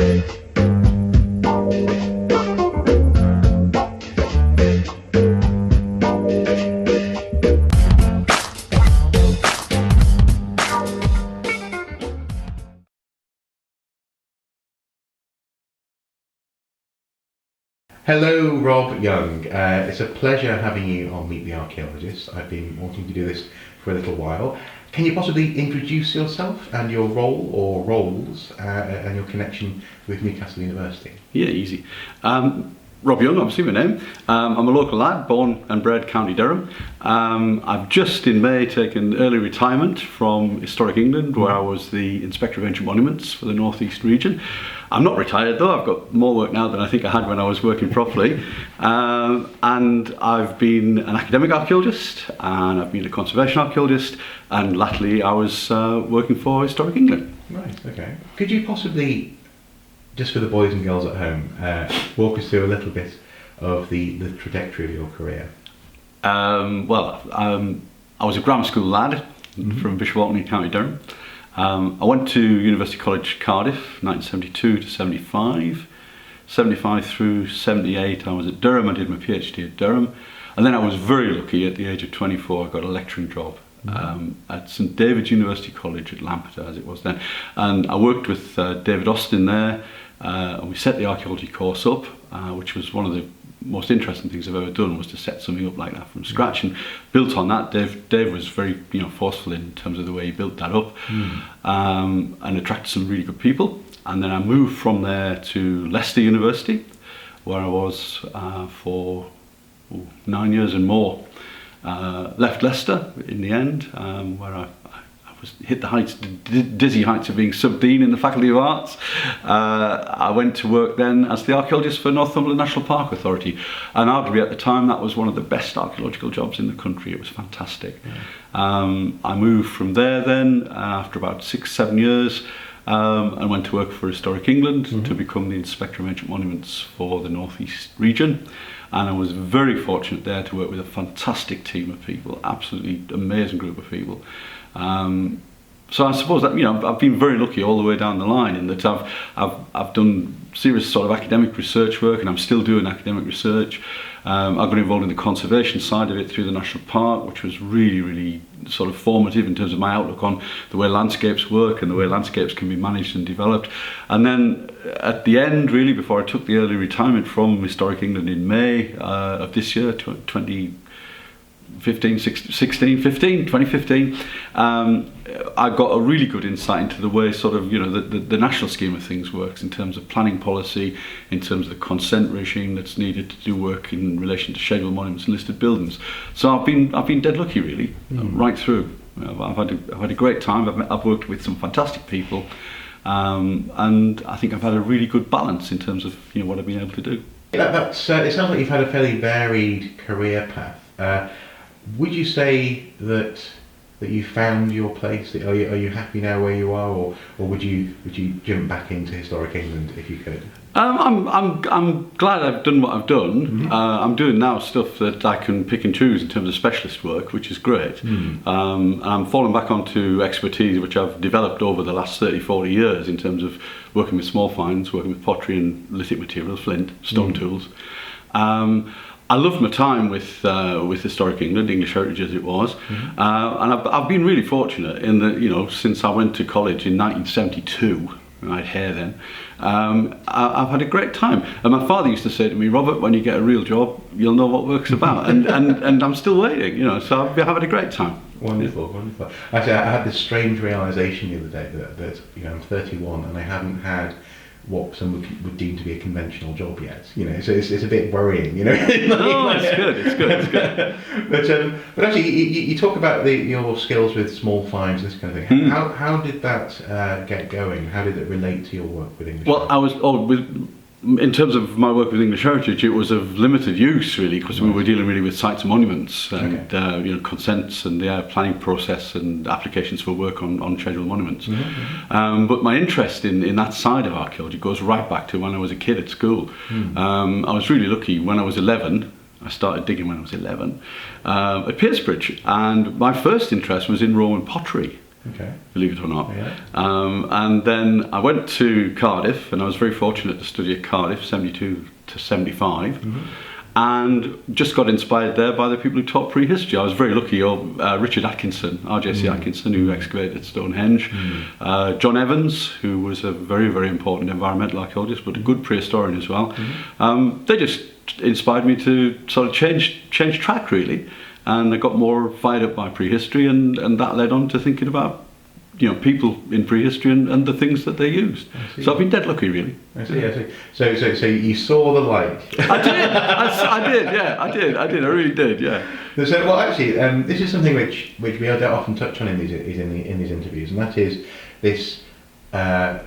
Hello, Rob Young. It's a pleasure having you on Meet the Archaeologist. I've been wanting to do this for a little while. Can you possibly introduce yourself and your role or roles and your connection with Newcastle University? Yeah, easy. Rob Young, obviously my name. I'm a local lad, born and bred County Durham. I've just in May taken early retirement from Historic England, where I was the Inspector of Ancient Monuments for the North East region. I'm not retired though, I've got more work now than I think I had when I was working properly. And I've been an academic archaeologist, and I've been a conservation archaeologist, and latterly I was working for Historic England. Right, okay. Could you possibly, just for the boys and girls at home, walk us through a little bit of the trajectory of your career? I was a grammar school lad from Bishop Auckland, County Durham. I went to University College Cardiff, 1972 to 75. 75 through 78 I was at Durham. I did my PhD at Durham, and then I was very lucky. At the age of 24 I got a lecturing job at St David's University College at Lampeter, as it was then, and I worked with David Austin there, and we set the archaeology course up, which was one of the most interesting things I've ever done, was to set something up like that from scratch. And built on that, Dave was very forceful in terms of the way he built that up, and attracted some really good people. And then I moved from there to Leicester University, where I was for 9 years and more. Left Leicester in the end, where I hit the heights, dizzy heights of being sub-dean in the Faculty of Arts. I went to work then as the archaeologist for Northumberland National Park Authority, and arguably at the time that was one of the best archaeological jobs in the country. It was fantastic. I moved from there then after about 6-7 years, and went to work for Historic England to become the Inspector of Ancient Monuments for the North East region. And I was very fortunate there to work with a fantastic team of people, absolutely amazing group of people. So I suppose that I've been very lucky all the way down the line, in that I've done serious sort of academic research work, and I'm still doing academic research. I got involved in the conservation side of it through the national park, which was really sort of formative in terms of my outlook on the way landscapes work and the way landscapes can be managed and developed. And then at the end, really, before I took the early retirement from Historic England in May of this year, 2015, I got a really good insight into the way sort of the national scheme of things works, in terms of planning policy, in terms of the consent regime that's needed to do work in relation to scheduled monuments and listed buildings. So I've been dead lucky, really, right through. I've had a great time. I've worked with some fantastic people, and I think I've had a really good balance in terms of what I've been able to do. It sounds like you've had a fairly varied career path. Would you say that you found your place? Are you happy now where you are, or would you jump back into Historic England if you could? I'm glad I've done what I've done. I'm doing now stuff that I can pick and choose in terms of specialist work, which is great. I'm falling back onto expertise which I've developed over the last 30-40 years in terms of working with small finds, working with pottery and lithic materials, flint, stone tools. I loved my time with Historic England, English Heritage as it was, and I've been really fortunate in that since I went to college in 1972, I had hair then, I've had a great time. And my father used to say to me, Robert, when you get a real job, you'll know what work's about, and I'm still waiting, so I've had a great time. Wonderful. Actually, I had this strange realisation the other day that I'm 31 and I haven't had what some would deem to be a conventional job yet, so it's a bit worrying, No, it's good. But actually, you talk about your skills with small finds, this kind of thing. How did that get going? How did it relate to your work with English? Well, in terms of my work with English Heritage, it was of limited use really, because we were dealing really with sites and monuments and consents and the planning process and applications for work on scheduled monuments. But my interest in that side of archaeology goes right back to when I was a kid at school. I was really lucky. When I was 11, I started digging when I was 11 at Piercebridge, and my first interest was in Roman pottery. Okay. believe it or not. Yeah. And then I went to Cardiff, and I was very fortunate to study at Cardiff, 72 to 75. Mm-hmm. And just got inspired there by the people who taught prehistory. I was very lucky. Richard Atkinson, RJC Atkinson, who excavated Stonehenge. John Evans, who was a very, very important environmental archaeologist, but a good prehistorian as well. They just inspired me to sort of change track, really. And I got more fired up by prehistory, and that led on to thinking about people in prehistory and the things that they used. So I've been dead lucky, really. I see. So you saw the light. I did. I really did. Yeah. So, well, actually, this is something which we don't often touch on in these interviews, and that is this fairly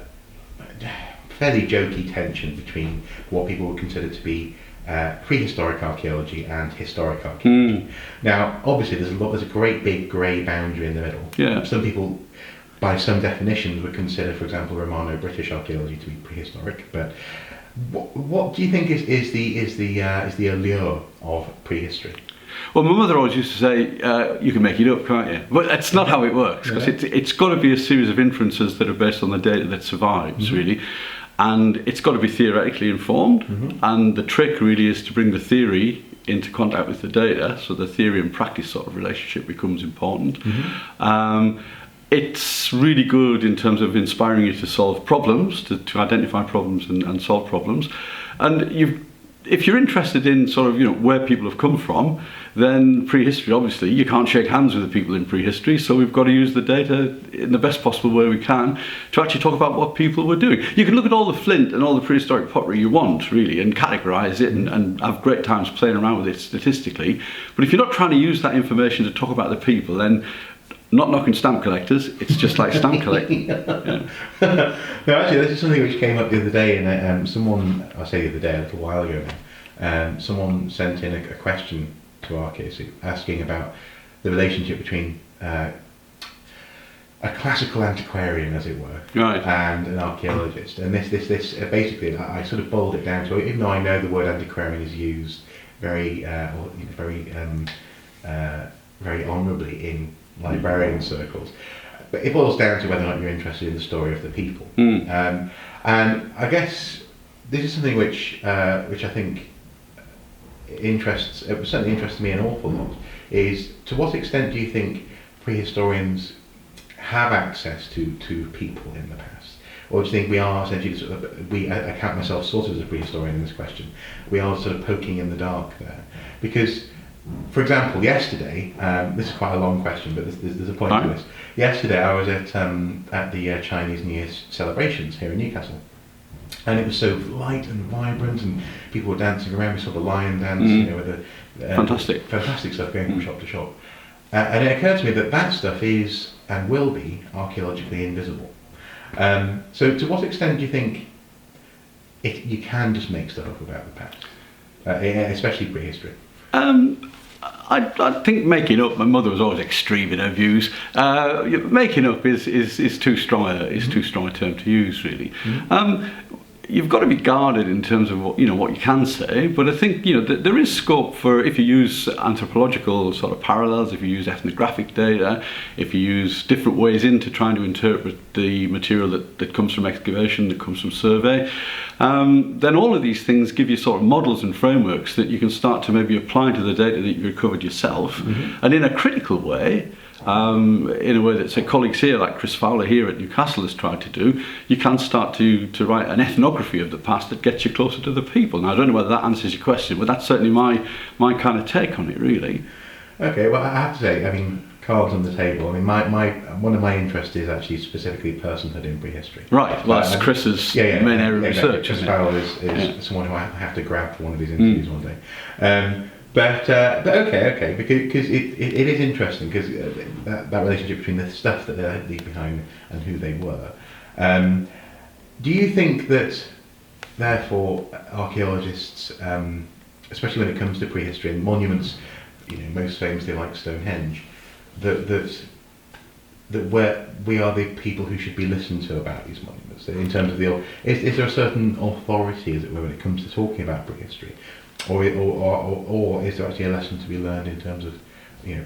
jokey tension between what people would consider to be prehistoric archaeology and historic archaeology. Now, obviously, there's a great big grey boundary in the middle. Yeah. Some people, by some definitions, would consider, for example, Romano-British archaeology to be prehistoric. But what do you think is the allure of prehistory? Well, my mother always used to say, you can make it up, can't you? But that's not how it works, because it's got to be a series of inferences that are based on the data that survives, really. And it's got to be theoretically informed. And the trick really is to bring the theory into contact with the data, so the theory and practice sort of relationship becomes important. It's really good in terms of inspiring you to solve problems, to identify problems and solve problems. And if you're interested in sort of where people have come from, then prehistory, obviously you can't shake hands with the people in prehistory, so we've got to use the data in the best possible way we can to actually talk about what people were doing. You can look at all the flint and all the prehistoric pottery you want, really, and categorize it and have great times playing around with it statistically, but if you're not trying to use that information to talk about the people, then not knocking stamp collectors, it's just like stamp collecting. No, actually, this is something which came up the other day, and someone, I say the other day, a little while ago now, someone sent in a question to Archaeology asking about the relationship between a classical antiquarian, as it were, and an archaeologist. And this basically, I sort of boiled it down to, even though I know the word antiquarian is used very honourably in librarian circles, but it boils down to whether or not you're interested in the story of the people. And I guess this is something which I think certainly interests me an awful lot, is to what extent do you think prehistorians have access to people in the past? Or do you think we are essentially, I count myself sort of as a prehistorian in this question, we are sort of poking in the dark there? Because, for example, yesterday, this is quite a long question, but there's a point to this. Yesterday I was at the Chinese New Year celebrations here in Newcastle. And it was so light and vibrant, and people were dancing around. We saw the lion dance, with the fantastic stuff going from shop to shop. And it occurred to me that stuff is and will be archaeologically invisible. So, to what extent do you think you can just make stuff up about the past, especially prehistory? I think making up. My mother was always extreme in her views. Making up is too strong a term to use, really. You've got to be guarded in terms of what you can say, but I think there is scope for, if you use anthropological sort of parallels, if you use ethnographic data, if you use different ways into trying to interpret the material that comes from excavation, that comes from survey, then all of these things give you sort of models and frameworks that you can start to maybe apply to the data that you recovered yourself, and in a critical way. In a way that, say, colleagues here, like Chris Fowler here at Newcastle has tried to do, you can start to write an ethnography of the past that gets you closer to the people. Now, I don't know whether that answers your question, but that's certainly my kind of take on it, really. Okay, well, I have to say, I mean, cards on the table. I mean, one of my interests is actually specifically personhood in prehistory. Right, well, that's Chris's main area of research. Chris Fowler is someone who I have to grab for one of these interviews one day. But okay, because it is interesting, because that relationship between the stuff that they leave behind and who they were. Do you think that, therefore, archaeologists, especially when it comes to prehistory and monuments, most famously like Stonehenge, that where we are the people who should be listened to about these monuments? In terms of is there a certain authority, as it were, when it comes to talking about prehistory? Or is there actually a lesson to be learned in terms of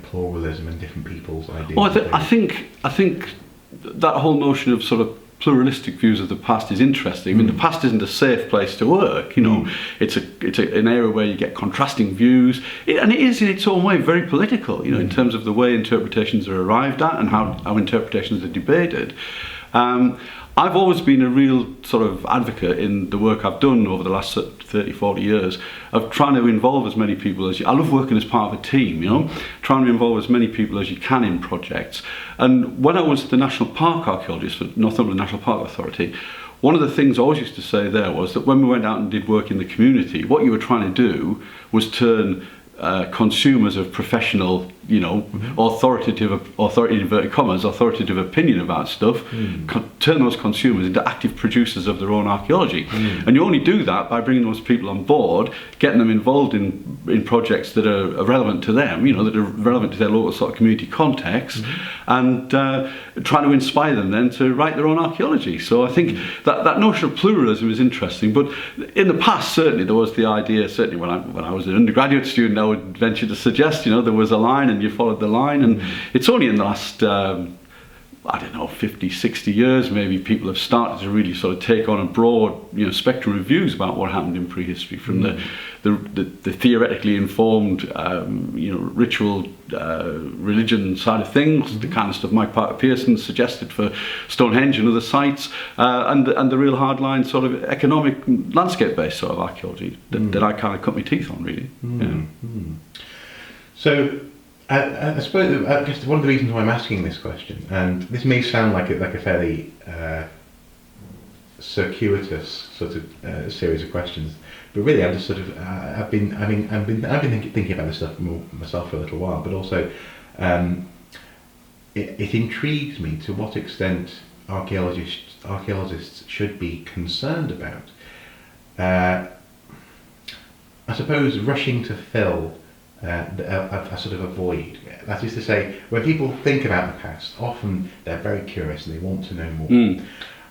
pluralism and different people's ideas. Well, I think that whole notion of sort of pluralistic views of the past is interesting. I mean, the past isn't a safe place to work. It's an area where you get contrasting views, and it is in its own way very political. In terms of the way interpretations are arrived at and how interpretations are debated. I've always been a real sort of advocate in the work I've done over the last 30, 40 years of trying to involve as many people as I love working as part of a team, trying to involve as many people as you can in projects. And when I was the National Park Archaeologist for Northumberland National Park Authority, one of the things I always used to say there was that when we went out and did work in the community, what you were trying to do was turn consumers of professional, authoritative opinion about stuff, turn those consumers into active producers of their own archaeology. And you only do that by bringing those people on board, getting them involved in projects that are relevant to them, that are relevant to their local sort of community context, and trying to inspire them then to write their own archaeology. So I think that notion of pluralism is interesting. But in the past, certainly there was the idea, certainly when I was an undergraduate student, I would venture to suggest, there was a line and you followed the line, and it's only in the last 50, 60 years maybe people have started to really sort of take on a broad spectrum of views about what happened in prehistory, from the theoretically informed ritual religion side of things, the kind of stuff Mike Parker Pearson suggested for Stonehenge and other sites, and the real hardline sort of economic landscape based sort of archaeology that I kind of cut my teeth on, really. So I suppose I guess one of the reasons why I'm asking this question, and this may sound like a fairly circuitous sort of series of questions, but really I'm just sort of I've been thinking about this stuff myself for a little while, but also it intrigues me to what extent archaeologists should be concerned about. I suppose rushing to fill a sort of a void. That is to say, when people think about the past, often they're very curious and they want to know more,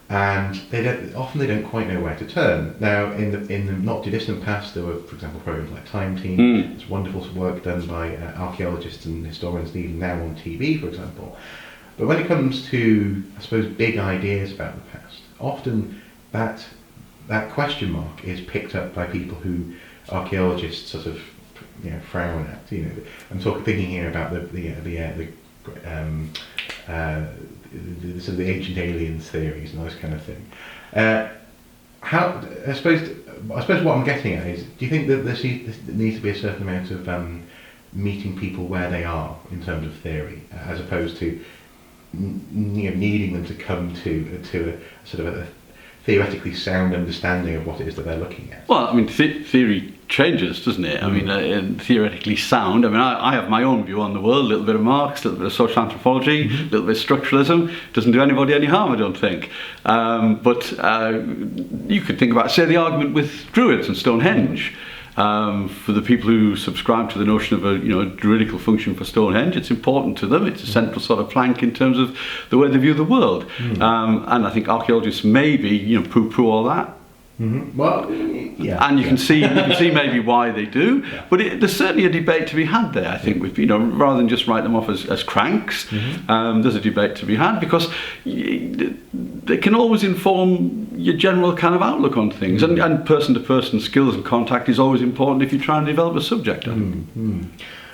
and they don't quite know where to turn. Now, in the not too distant past, there were, for example, programs like Time Team. It's wonderful work done by archaeologists and historians, even now on TV, for example. But when it comes to, I suppose, big ideas about the past, often that question mark is picked up by people who archaeologists sort of frown at. I'm thinking here about the sort of the ancient aliens theories and those kind of thing. I suppose what I'm getting at is, do you think that there needs to be a certain amount of meeting people where they are in terms of theory, as opposed to needing them to come to a sort of a theoretically sound understanding of what it is that they're looking at? Well, I mean, theory changes, doesn't it? I mean, theoretically sound. I mean, I have my own view on the world, a little bit of Marx, a little bit of social anthropology, a little bit of structuralism. Doesn't do anybody any harm, I don't think. But you could think about, say, the argument with Druids and Stonehenge. For the people who subscribe to the notion of a druidical function for Stonehenge, it's important to them. It's a central sort of plank in terms of the way they view the world. And I think archaeologists maybe poo-poo all that. Well, yeah. And you can see maybe why they do, but there's certainly a debate to be had there. I think with rather than just write them off as cranks, there's a debate to be had, because they can always inform your general kind of outlook on things, and person-to-person skills and contact is always important if you try and develop a subject. I mean,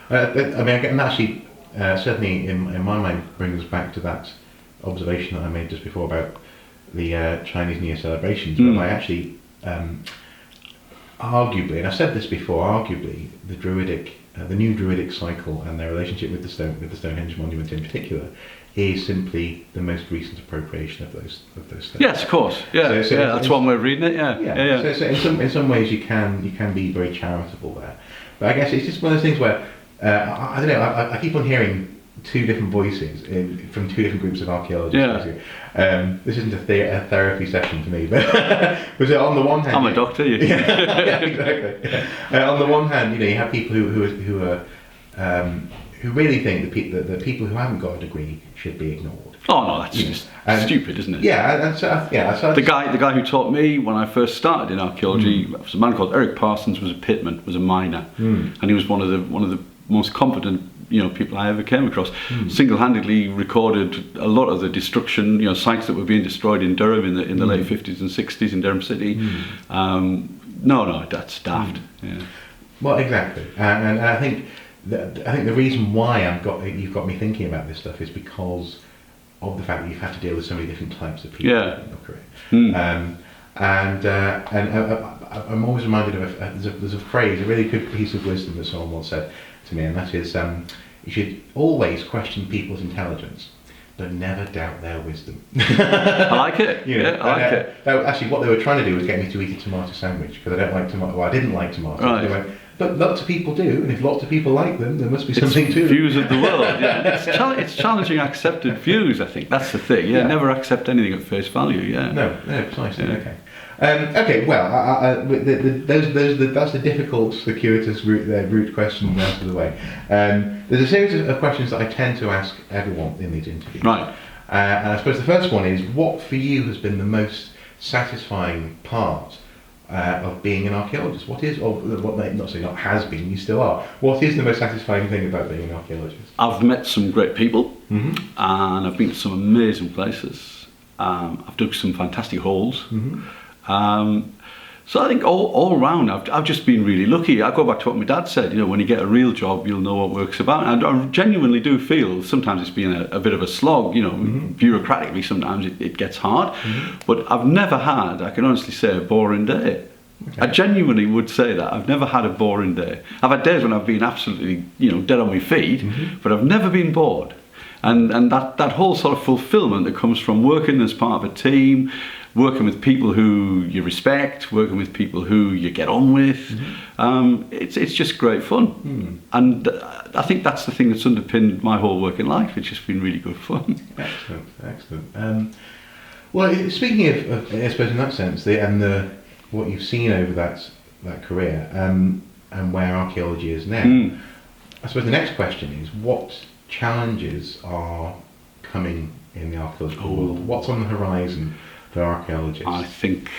and actually, certainly in my mind, brings us back to that observation that I made just before about the Chinese New Year celebrations, whereby actually, arguably, and I've said this before, arguably the new Druidic cycle and their relationship with the Stonehenge monument in particular is simply the most recent appropriation of those stones. Yes, of course. Yeah, so that's one way of reading it. Yeah. So in some ways you can be very charitable there, but I guess it's just one of those things where I don't know. I keep on hearing two different voices from two different groups of archaeologists. This isn't a therapy session for me, but on the one hand, I'm a doctor. Exactly. On the one hand, you have people who really think that the people who haven't got a degree should be ignored. Oh no, that's just stupid, isn't it? Yeah, so the guy who taught me when I first started in archaeology was a man called Eric Parsons. Was a pitman, was a miner, and he was one of the most competent people I ever came across. Single-handedly recorded a lot of the destruction, sites that were being destroyed in Durham in the late 50s and 60s in Durham City. No, that's daft. Yeah. Well, exactly, and I think the reason why you've got me thinking about this stuff is because of the fact that you've had to deal with so many different types of people in your career. And I'm always reminded of there's a phrase, a really good piece of wisdom that someone once said to me, and that is, you should always question people's intelligence, but never doubt their wisdom. I like it. I like it. Actually, what they were trying to do was get me to eat a tomato sandwich because I don't like tomato. Well, I didn't like tomatoes. Right. They went, but lots of people do, and if lots of people like them, there must be something to them. Views of the world. Yeah, it's challenging accepted views. I think that's the thing. Yeah, never accept anything at face value. Yeah. No, precisely. Yeah. Okay. Well, that's the difficult, circuitous route question out of the way. There's a series of questions that I tend to ask everyone in these interviews. Right. And I suppose the first one is, what for you has been the most satisfying part of being an archaeologist? What is, or what not say not has been, you still are. What is the most satisfying thing about being an archaeologist? I've met some great people, and I've been to some amazing places. I've dug some fantastic holes. So I think all round, I've just been really lucky. I go back to what my dad said, when you get a real job, you'll know what work's about. And I genuinely do feel sometimes it's been a bit of a slog, bureaucratically sometimes it gets hard. But I've never had, I can honestly say, a boring day. Okay. I genuinely would say that. I've never had a boring day. I've had days when I've been absolutely, dead on my feet, but I've never been bored. And that whole sort of fulfillment that comes from working as part of a team, working with people who you respect, working with people who you get on with, it's just great fun. And I think that's the thing that's underpinned my whole working life. It's just been really good fun. Excellent. Well, speaking of, I suppose in that sense, what you've seen over that career, and where archaeology is now, I suppose the next question is, what challenges are coming in the archaeological world? What's on the horizon for archaeologists? I think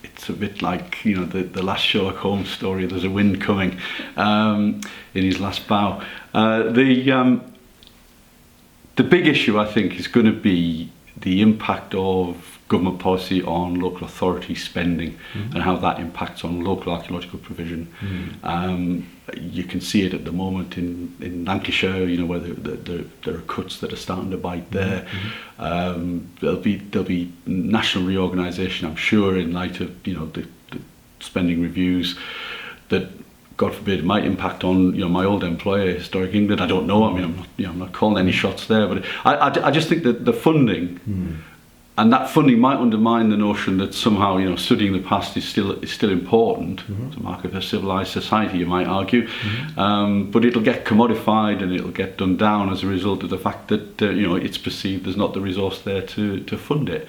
it's a bit like the last Sherlock Holmes story. There's a wind coming in his last bow. The big issue, I think, is going to be the impact of government policy on local authority spending and how that impacts on local archaeological provision. You can see it at the moment in Lancashire, where there are cuts that are starting to bite there. There'll be national reorganisation, I'm sure, in light of the spending reviews that, God forbid, might impact on my old employer, Historic England. I don't know. I mean, I'm not calling any shots there, but I just think that the funding. And that funding might undermine the notion that somehow, studying the past is still important. It's a mark of a civilised society, you might argue. But it'll get commodified and it'll get done down as a result of the fact that it's perceived there's not the resource there to fund it.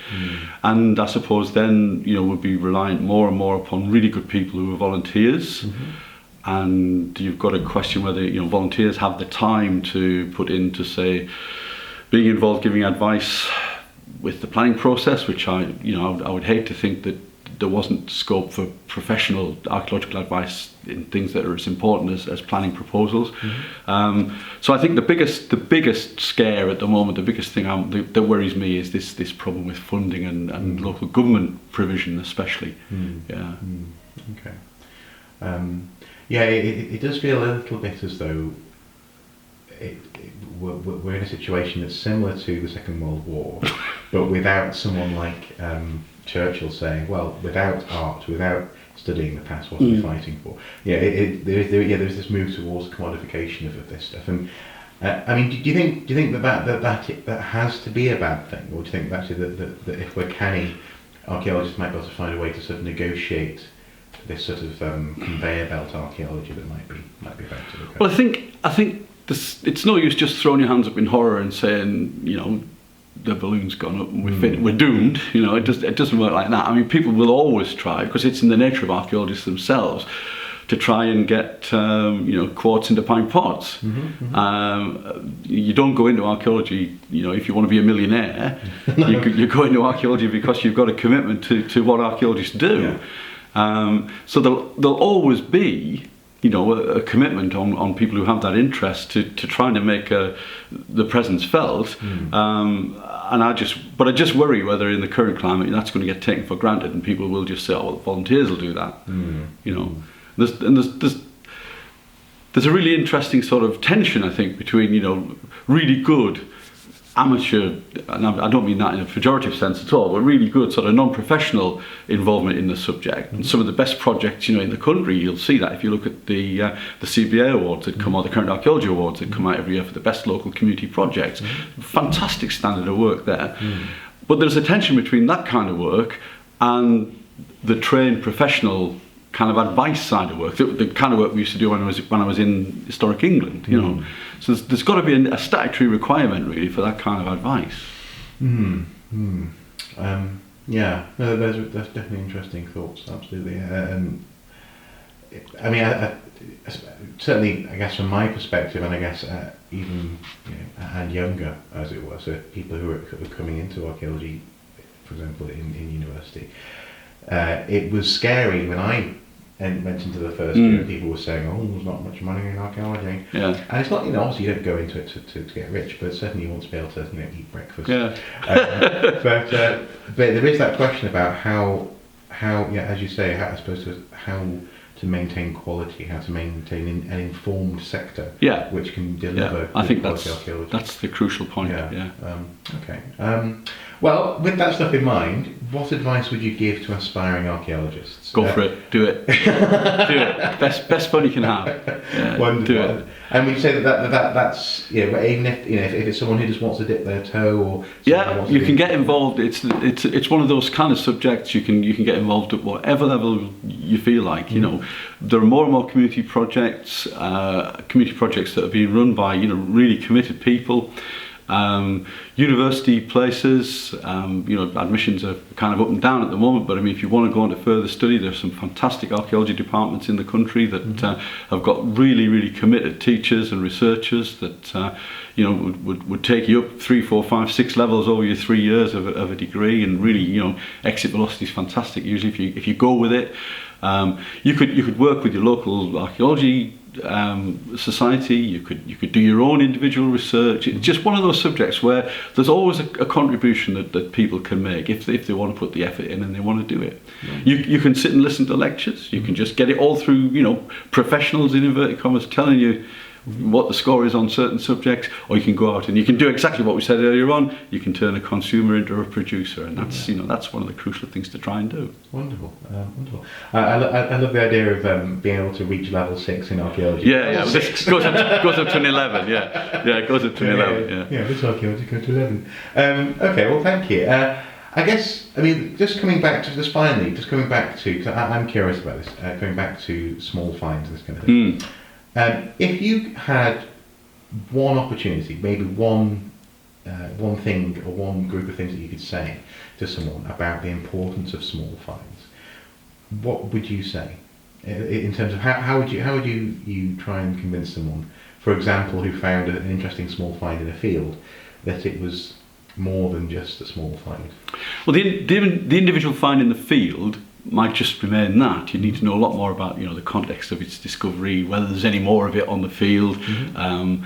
And I suppose then we'll be reliant more and more upon really good people who are volunteers. And you've got to question whether volunteers have the time to put into, say, being involved, giving advice with the planning process, which I would hate to think that there wasn't scope for professional archaeological advice in things that are as important as planning proposals. So I think the biggest scare at the moment, the biggest thing that worries me is this problem with funding and local government provision, especially. Okay. It does feel a little bit as though we're in a situation that's similar to the Second World War, but without someone like Churchill saying, well, without art, without studying the past, what are we fighting for? There's this move towards commodification of this stuff. And do you think that has to be a bad thing, or do you think actually that if we're canny, archaeologists might be able to find a way to sort of negotiate this sort of conveyor belt archaeology that might be about to look at? Well, I think it's no use just throwing your hands up in horror and saying, the balloon's gone up and we're doomed. It doesn't work like that. I mean, people will always try, because it's in the nature of archaeologists themselves, to try and get quartz into pine pots. You don't go into archaeology, if you want to be a millionaire. You go into archaeology because you've got a commitment to what archaeologists do. So there'll always be a commitment on people who have that interest to trying to make the presence felt. And I just worry whether in the current climate that's going to get taken for granted, and people will just say, "Oh, well, volunteers will do that." There's a really interesting sort of tension, I think, between really good amateur, and I don't mean that in a pejorative sense at all, but really good sort of non-professional involvement in the subject. And some of the best projects, in the country, you'll see that if you look at the CBA awards that come out, the Current Archaeology Awards that come out every year for the best local community projects. Fantastic standard of work there. But there's a tension between that kind of work and the trained professional kind of advice side of work, the kind of work we used to do when I was in historic England, So there's got to be a statutory requirement really for that kind of advice. Yeah, no, that's definitely interesting thoughts. Absolutely. I mean, certainly, I guess from my perspective, and I guess even and younger, as it were, so people who are coming into archaeology, for example, in university, it was scary when I went into the first year. People were saying, "Oh, there's not much money in archaeology." Yeah. And it's not, obviously you don't go into it to get rich, but certainly you want to be able to eat breakfast. Yeah. But there is that question about how as you say, how to maintain quality, how to maintain an informed sector, which can deliver. I think quality archaeology. that's the crucial point. Yeah. Okay. Well, with that stuff in mind, what advice would you give to aspiring archaeologists? Go for it. Do it. Do it. Best fun you can have. Yeah, Wonderful. do it. And would you say that's even if if it's someone who just wants to dip their toe or you can get involved. It's one of those kind of subjects you can get involved at whatever level you feel like. There are more and more community projects that are being run by really committed people. University places, admissions are kind of up and down at the moment, but I mean, if you want to go on to further study, there's some fantastic archaeology departments in the country that have got really, really committed teachers and researchers that would take you up 3, 4, 5, 6 levels over your 3 years of a degree, and really exit velocity is fantastic. Usually, if you go with it, you could work with your local archaeology society. You could do your own individual research. It's just one of those subjects where there's always a contribution that people can make if they want to put the effort in and they want to do it. You can sit and listen to lectures. You can just get it all through professionals in inverted commas telling you what the score is on certain subjects, or you can go out and you can do exactly what we said earlier on. You can turn a consumer into a producer, and that's that's one of the crucial things to try and do. Wonderful, wonderful. I love the idea of being able to reach level 6 in archaeology. Yeah. This goes up to an 11. Yeah, it goes up to an 11. Yeah. This archaeology goes to 11. Okay, well, thank you. I guess, just coming back to, because I'm curious about this, going back to small finds and this kind of thing. If you had one opportunity, maybe one thing or one group of things that you could say to someone about the importance of small finds, what would you say? In terms of how would you try and convince someone, for example, who found an interesting small find in a field, that it was more than just a small find? Well, the individual find in the field might just remain that. You need to know a lot more about the context of its discovery, whether there's any more of it on the field. And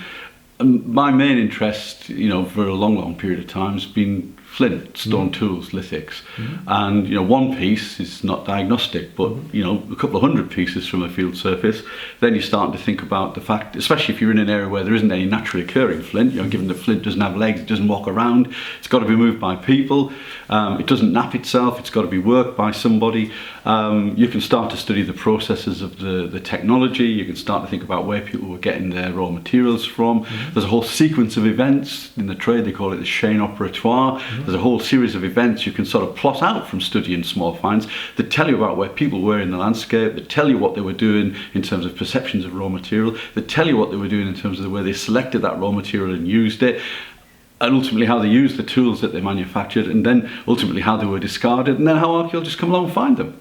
my main interest, for a long period of time has been flint, stone tools, lithics. And one piece is not diagnostic, but a couple of hundred pieces from a field surface, then you're starting to think about the fact, especially if you're in an area where there isn't any naturally occurring flint, given that flint doesn't have legs, it doesn't walk around, it's got to be moved by people, it doesn't nap itself, it's got to be worked by somebody. You can start to study the processes of the technology, you can start to think about where people were getting their raw materials from. There's a whole sequence of events in the trade, they call it the chaîne opératoire. There's a whole series of events you can sort of plot out from studying small finds that tell you about where people were in the landscape, that tell you what they were doing in terms of perceptions of raw material, that tell you what they were doing in terms of the way they selected that raw material and used it, and ultimately how they used the tools that they manufactured, and then ultimately how they were discarded, and then how archaeologists come along and find them.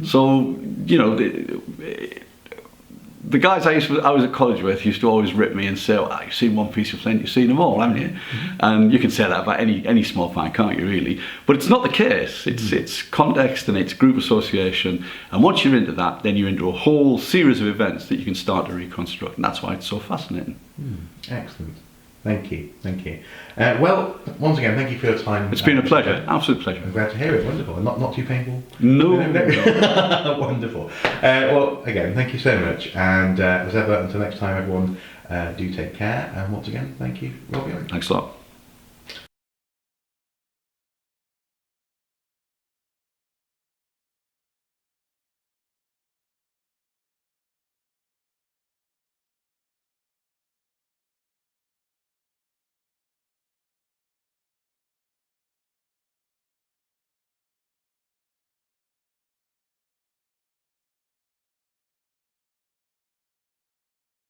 So, the guys I was at college with used to always rip me and say, oh, you've seen one piece of flint, you've seen them all, haven't you? And you can say that about any small find, can't you, really? But it's not the case. It's context and it's group association. And once you're into that, then you're into a whole series of events that you can start to reconstruct. And that's why it's so fascinating. Excellent. Thank you. Well, once again, thank you for your time. It's been a pleasure, absolute pleasure. I'm glad to hear it. Wonderful. And not too painful? No. Wonderful. Well, again, thank you so much. And as ever, until next time, everyone, do take care. And once again, thank you, Rob Young. Thanks a lot.